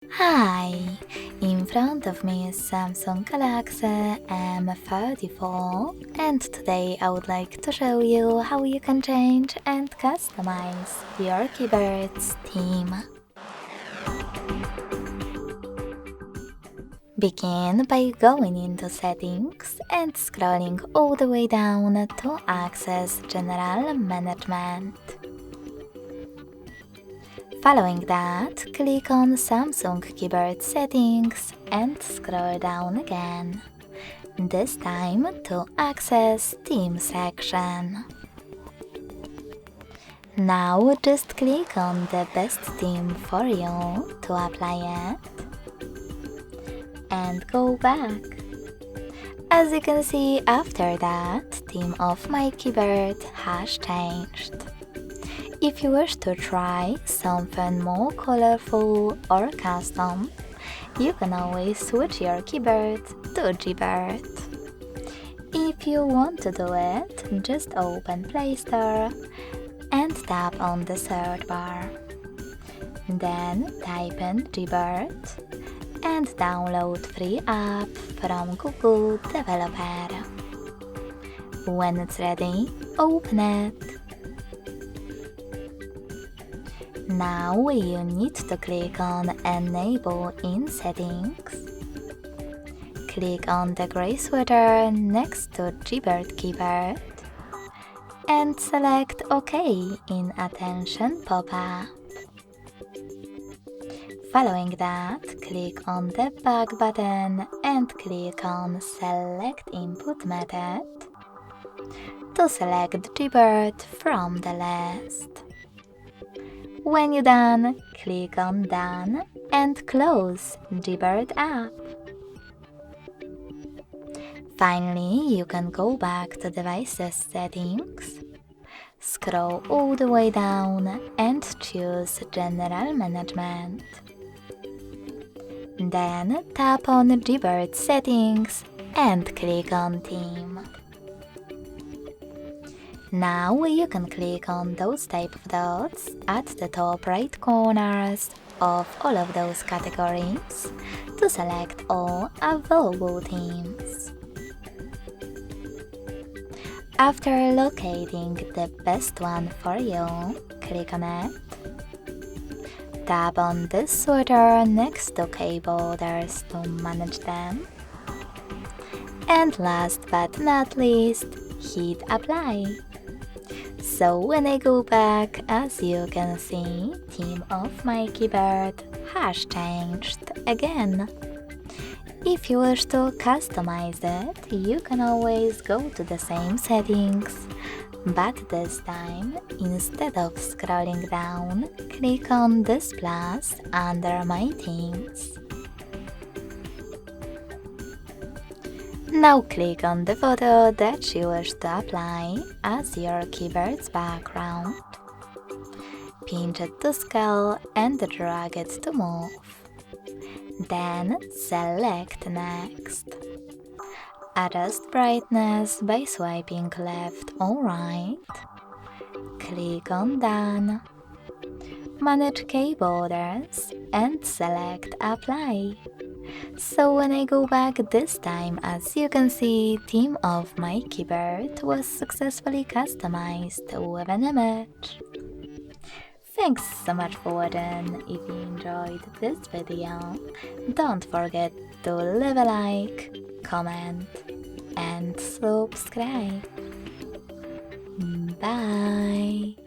Hi! In front of me is Samsung Galaxy M34 and today I would like to show you how you can change and customize your keyboard's theme. Begin by going into Settings and scrolling all the way down to access General Management. Following that, click on Samsung Keyboard Settings and scroll down again, this time to access Theme section. Now just click on the best theme for you to apply it and go back. As you can see, after that, theme of my keyboard has changed. If you wish to try something more colorful or custom, you can always switch your keyboard to Gboard. If you want to do it, just open Play Store and tap on the search bar. Then type in Gboard and download free app from Google Developer. When it's ready, open it. Now you need to click on Enable in Settings. Click on the gray sweater next to Gboard keyboard and select OK in Attention pop-up. Following that, click on the back button and click on Select Input Method to select Gboard from the list. When you're done, click on Done and close Gboard app. Finally, you can go back to Devices Settings, scroll all the way down and choose General Management. Then tap on Gboard Settings and click on Theme. Now you can click on those type of dots at the top right corners of all of those categories to select all available themes. After locating the best one for you, click on it. Tap on this sweater next to keyboarders to manage them. And last but not least, hit Apply. So when I go back, as you can see, theme of my keyboard has changed again. If you wish to customize it, you can always go to the same settings, but this time, instead of scrolling down, click on this plus under My Themes. Now click on the photo that you wish to apply as your keyboard's background. Pinch it to scale and drag it to move. Then select Next. Adjust brightness by swiping left or right. Click on Done. Manage keyboarders and select Apply. So when I go back this time, as you can see, theme of my keyboard was successfully customized with an image. Thanks so much for watching. If you enjoyed this video, don't forget to leave a like, comment and subscribe. Bye!